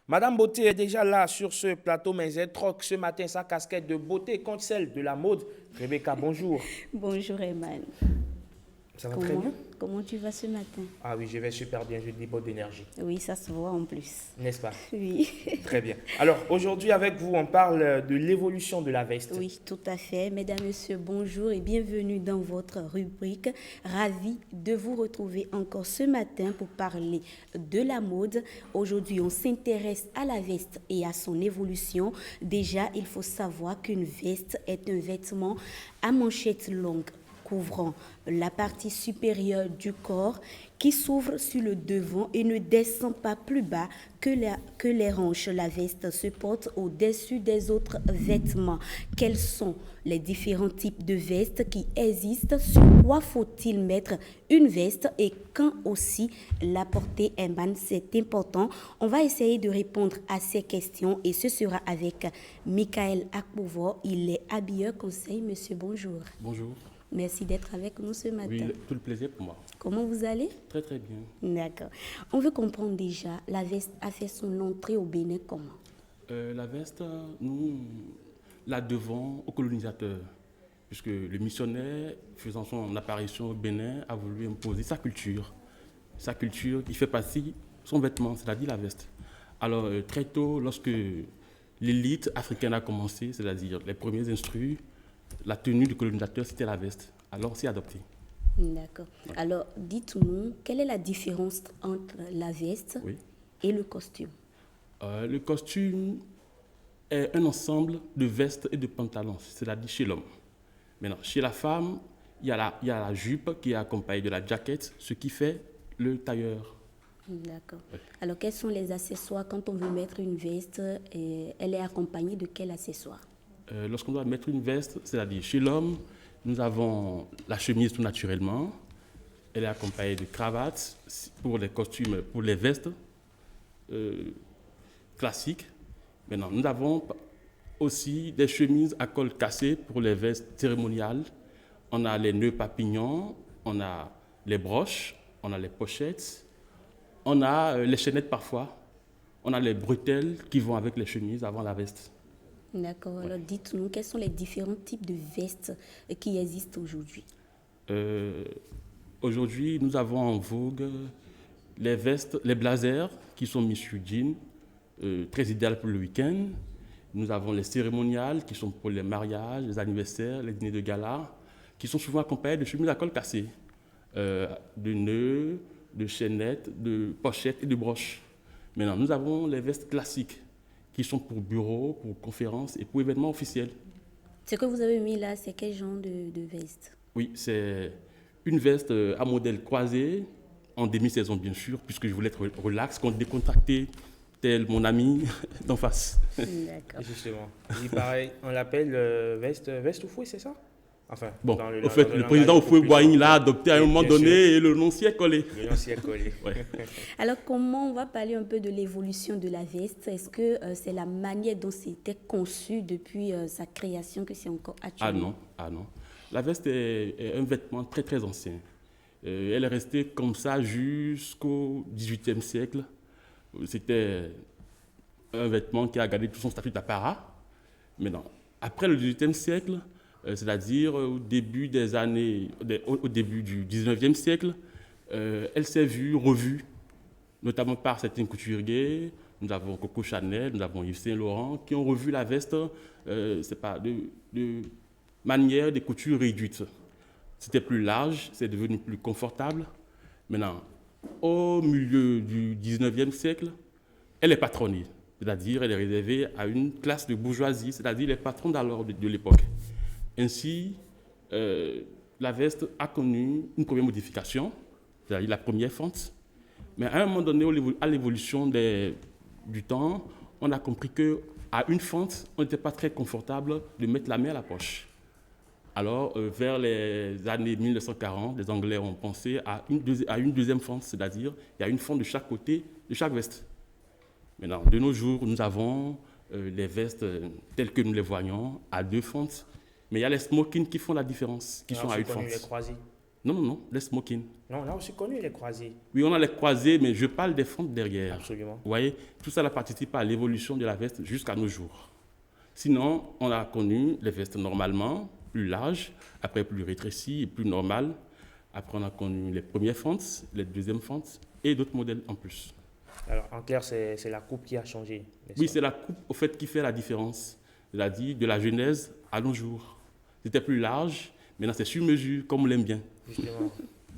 Madame Beauté est déjà là sur ce plateau, mais elle troque ce matin sa casquette de beauté contre celle de la mode. Rebecca, bonjour. Bonjour Eman. Ça va très bien? Comment tu vas ce matin? Ah oui, je vais super bien, je déborde d'énergie. Oui, ça se voit en plus. N'est-ce pas? Oui. Très bien. Alors, aujourd'hui, avec vous, on parle de l'évolution de la veste. Oui, tout à fait. Mesdames, Messieurs, bonjour et bienvenue dans votre rubrique. Ravi de vous retrouver encore ce matin pour parler de la mode. Aujourd'hui, on s'intéresse à la veste et à son évolution. Déjà, il faut savoir qu'une veste est un vêtement à manchettes longues couvrant la partie supérieure du corps qui s'ouvre sur le devant et ne descend pas plus bas que les hanches. La veste se porte au-dessus des autres vêtements. Quels sont les différents types de vestes qui existent? Sur quoi faut-il mettre une veste et quand aussi la porter? C'est important. On va essayer de répondre à ces questions et ce sera avec Michael Akpouvo. Il est habilleur conseil. Monsieur, bonjour. Bonjour. Merci d'être avec nous ce matin. Oui, tout le plaisir pour moi. Comment vous allez? Très très bien. D'accord. On veut comprendre déjà, la veste a fait son entrée au Bénin comment? La veste, nous la devons aux colonisateurs, puisque le missionnaire, faisant son apparition au Bénin, a voulu imposer sa culture. Sa culture qui fait partie son vêtement, c'est-à-dire la veste. Alors, très tôt, lorsque l'élite africaine a commencé, c'est-à-dire les premiers instruits, la tenue du colonisateur, c'était la veste. Alors, c'est adopté. D'accord. Ouais. Alors, dites-nous, quelle est la différence entre la veste et le costume? Le costume est un ensemble de vestes et de pantalons, c'est-à-dire chez l'homme. Maintenant, chez la femme, il y a la jupe qui est accompagnée de la jaquette, ce qui fait le tailleur. D'accord. Ouais. Alors, quels sont les accessoires quand on veut mettre une veste? Elle est accompagnée de quel accessoire? Lorsqu'on doit mettre une veste, c'est-à-dire chez l'homme, nous avons la chemise tout naturellement. Elle est accompagnée de cravates pour les costumes, pour les vestes classiques. Maintenant, nous avons aussi des chemises à col cassé pour les vestes cérémoniales. On a les nœuds papillons, on a les broches, on a les pochettes, on a les chaînettes parfois, on a les bretelles qui vont avec les chemises avant la veste. D'accord. Alors, dites-nous, quels sont les différents types de vestes qui existent aujourd'hui? Aujourd'hui, nous avons en vogue les vestes, les blazers qui sont mis sur jean, très idéal pour le week-end. Nous avons les cérémoniales qui sont pour les mariages, les anniversaires, les dîners de gala, qui sont souvent accompagnés de chemises à col cassé, de nœuds, de chaînettes, de pochettes et de broches. Maintenant, nous avons les vestes classiques, qui sont pour bureaux, pour conférences et pour événements officiels. Ce que vous avez mis là, c'est quel genre de veste? Oui, c'est une veste à modèle croisé, en demi-saison bien sûr, puisque je voulais être relax, décontracté, tel mon ami d'en face. D'accord. Justement. Il paraît, on l'appelle veste au fouet, c'est ça? Enfin, bon, au fait, le président Houphouët-Boigny l'a adopté à un moment donné et le nom s'y est collé. Le nom s'y est collé. Ouais. Alors, comment on va parler un peu de l'évolution de la veste? Est-ce que c'est la manière dont c'était conçu depuis sa création que c'est encore actuellement? Ah non. La veste est un vêtement très très ancien. Elle est restée comme ça jusqu'au XVIIIe siècle. C'était un vêtement qui a gardé tout son statut d'apparat. Maintenant, après le XVIIIe siècle, c'est-à-dire au début du 19e siècle, elle s'est revue, notamment par certains couturiers. Nous avons Coco Chanel, nous avons Yves Saint Laurent, qui ont revu la veste de manière de couture réduite. C'était plus large, c'est devenu plus confortable. Maintenant, au milieu du 19e siècle, elle est patronnée, c'est-à-dire elle est réservée à une classe de bourgeoisie, c'est-à-dire les patrons d'alors de l'époque. Ainsi, la veste a connu une première modification, c'est-à-dire la première fente. Mais à un moment donné, à l'évolution du temps, on a compris qu'à une fente, on n'était pas très confortable de mettre la main à la poche. Alors, vers les années 1940, les Anglais ont pensé à une deuxième fente, c'est-à-dire il y a une fente de chaque côté de chaque veste. Maintenant, de nos jours, nous avons les vestes telles que nous les voyons à deux fentes. Mais il y a les smokings qui font la différence, qui sont à une fente. Les croisés. Non, non, non, les smoking. Non, on a aussi connu les croisés. Oui, on a les croisés, mais je parle des fentes derrière. Absolument. Vous voyez, tout ça participe à l'évolution de la veste jusqu'à nos jours. Sinon, on a connu les vestes normalement, plus larges, après plus rétrécies et plus normales. Après, on a connu les premières fentes, les deuxièmes fentes et d'autres modèles en plus. Alors, en clair, c'est la coupe qui a changé. Oui, c'est la coupe au fait qui fait la différence. C'est-à-dire de la genèse à nos jours. C'était plus large, maintenant c'est sur mesure, comme on l'aime bien. Justement,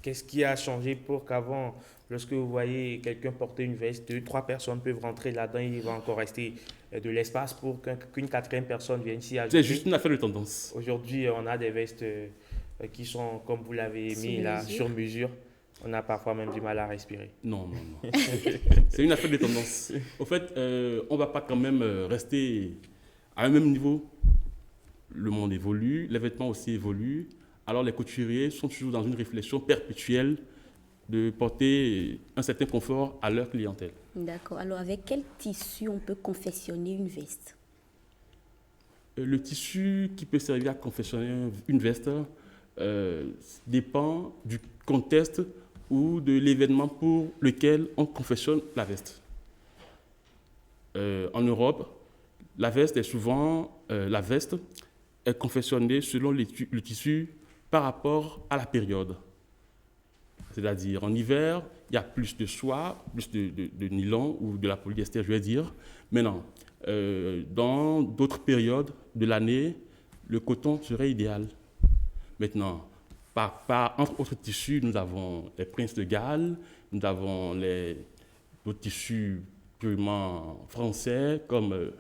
qu'est-ce qui a changé pour qu'avant, lorsque vous voyez quelqu'un porter une veste, 2, 3 personnes peuvent rentrer là-dedans, il va encore rester de l'espace pour qu'une quatrième personne vienne s'y ajouter. C'est juste une affaire de tendance. Aujourd'hui, on a des vestes qui sont, comme vous l'avez mis là, sur mesure. On a parfois même du mal à respirer. Non, non, non. C'est une affaire de tendance. Au fait, on ne va pas quand même rester à un même niveau. Le monde évolue, les vêtements aussi évoluent. Alors les couturiers sont toujours dans une réflexion perpétuelle de porter un certain confort à leur clientèle. D'accord. Alors, avec quel tissu on peut confectionner une veste? Le tissu qui peut servir à confectionner une veste dépend du contexte ou de l'événement pour lequel on confectionne la veste. En Europe, la veste est confectionnée selon le tissu par rapport à la période. C'est-à-dire, en hiver, il y a plus de soie, plus de nylon ou de la polyester, je vais dire. Maintenant, dans d'autres périodes de l'année, le coton serait idéal. Maintenant, entre autres tissus, nous avons les princes de Galles, nous avons d'autres tissus purement français, comme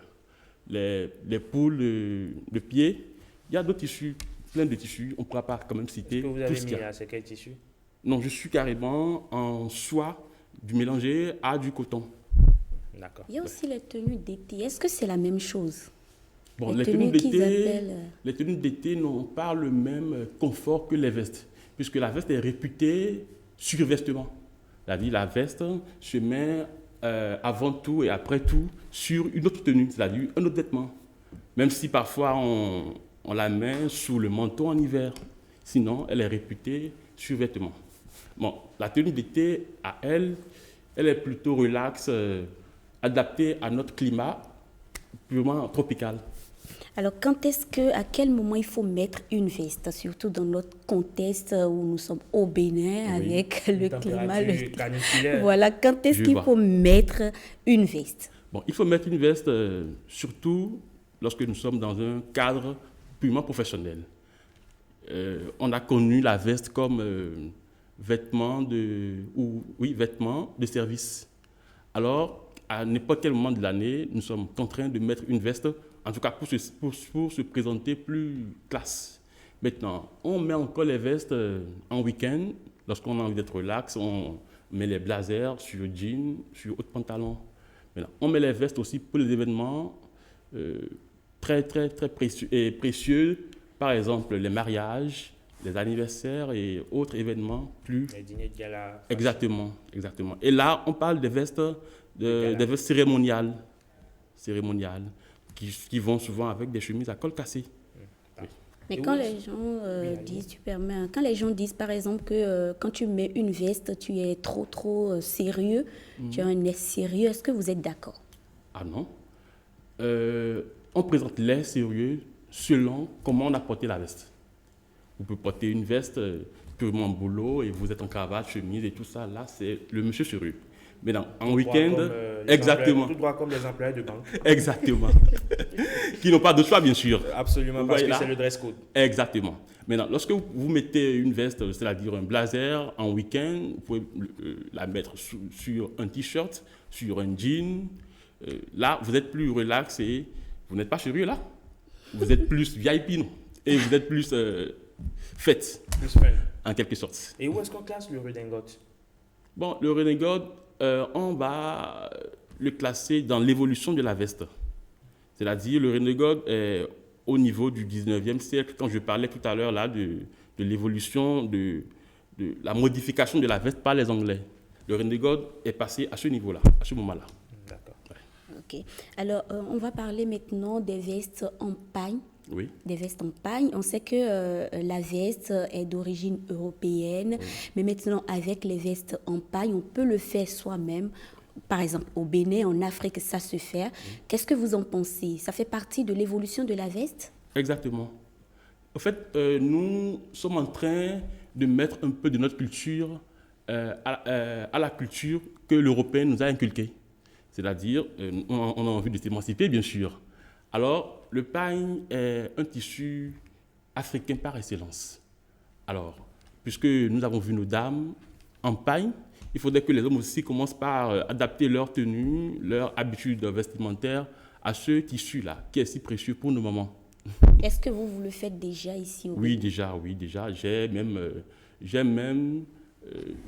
les poules de pied. Il y a d'autres tissus, plein de tissus, on ne pourra pas quand même citer. Ce que vous tout avez ce mis qu'il y a. là, c'est quel tissu? Non, je suis carrément en soie du mélangé à du coton. D'accord. Il y a aussi les tenues d'été. Est-ce que c'est la même chose? Bon, Les tenues qu'ils appellent... les tenues d'été n'ont pas le même confort que les vestes, puisque la veste est réputée survestement. C'est-à-dire la veste se met avant tout et après tout sur une autre tenue, c'est-à-dire un autre vêtement. Même si parfois on la met sous le manteau en hiver. Sinon, elle est réputée survêtement. Bon, la tenue d'été, elle est plutôt relaxe, adaptée à notre climat purement tropical. Alors, à quel moment il faut mettre une veste, surtout dans notre contexte où nous sommes au Bénin Oui. avec le climat, Caniculaire. voilà, quand est-ce Je qu'il vois. faut mettre une veste? Bon, il faut mettre une veste surtout lorsque nous sommes dans un cadre purement professionnel. On a connu la veste comme vêtement de service. Alors, à n'importe quel moment de l'année, nous sommes contraints de mettre une veste, en tout cas pour se présenter plus classe. Maintenant, on met encore les vestes en week-end, lorsqu'on a envie d'être relax, on met les blazers sur jeans, sur haut pantalon. Maintenant, on met les vestes aussi pour les événements très précieux, par exemple les mariages, les anniversaires et autres événements plus. Les dîners de gala. Exactement, exactement. Et là, on parle des vestes, des vestes cérémoniales, qui vont souvent avec des chemises à col cassé. Mais Et quand oui, les gens allez-y. disent, tu permets, hein, quand les gens disent par exemple que quand tu mets une veste, tu es trop sérieux, tu as un air sérieux, est-ce que vous êtes d'accord? Ah non. On présente l'air sérieux selon comment on a porté la veste. Vous pouvez porter une veste purement boulot et vous êtes en cravate, chemise et tout ça. Là, c'est le monsieur sérieux. Maintenant, en week-end, exactement. Tout droit comme les employés de banque. Exactement. Qui n'ont pas de choix, bien sûr. Absolument, Vous parce voyez que là? c'est le dress code. Exactement. Maintenant, lorsque vous mettez une veste, c'est-à-dire un blazer en week-end, vous pouvez la mettre sur un t-shirt, sur un jean. Là, vous êtes plus relax et vous n'êtes pas sérieux là. Vous êtes plus VIP, non? Et vous êtes plus fête, Plus fun. en quelque sorte. Et où est-ce qu'on classe le redingote? Bon, le renegade, on va le classer dans l'évolution de la veste. C'est-à-dire, le renegade est au niveau du 19e siècle, quand je parlais tout à l'heure là de l'évolution, de la modification de la veste par les Anglais. Le renegade est passé à ce niveau-là, à ce moment-là. D'accord. Ok. Alors, on va parler maintenant des vestes en pagne. Oui. Des vestes en paille. On sait que la veste est d'origine européenne, mais maintenant avec les vestes en paille, on peut le faire soi-même. Par exemple, au Bénin, en Afrique, ça se fait. Qu'est-ce que vous en pensez? Ça fait partie de l'évolution de la veste? Exactement. En fait, nous sommes en train de mettre un peu de notre culture à la culture que l'Européen nous a inculquée. C'est-à-dire, on a envie de s'émanciper, bien sûr. Alors, le pagne est un tissu africain par excellence. Alors, puisque nous avons vu nos dames en pagne, il faudrait que les hommes aussi commencent par adapter leur tenue, leur habitude vestimentaire à ce tissu-là, qui est si précieux pour nos mamans. Est-ce que vous le faites déjà ici au Oui, Bénin? déjà. J'ai même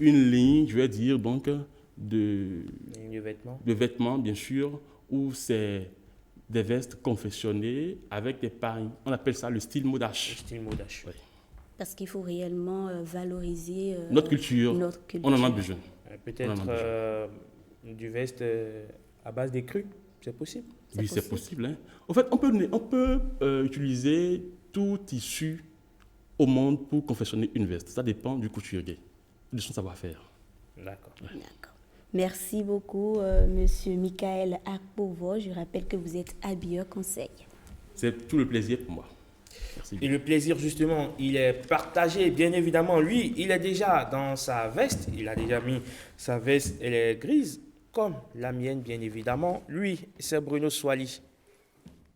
une ligne, je vais dire, donc, Les vêtements. de vêtements, bien sûr, où c'est des vestes confectionnées avec des pagnes. On appelle ça le style Le modache. style modache. Ouais. Parce qu'il faut réellement valoriser Notre culture, notre culture. on en a besoin. Peut-être du veste à base des crus, c'est possible. Oui, c'est possible. Hein. En fait, on peut utiliser tout tissu au monde pour confectionner une veste. Ça dépend du couturier, de son savoir-faire. D'accord. D'accord. Merci beaucoup, Monsieur Michael Akpovo. Je rappelle que vous êtes habilleur conseil. C'est tout le plaisir pour moi. Merci Et bien. le plaisir, justement, il est partagé, bien évidemment. Lui, il est déjà dans sa veste. Il a déjà mis sa veste, elle est grise, comme la mienne, bien évidemment. Lui, c'est Bruno Soili.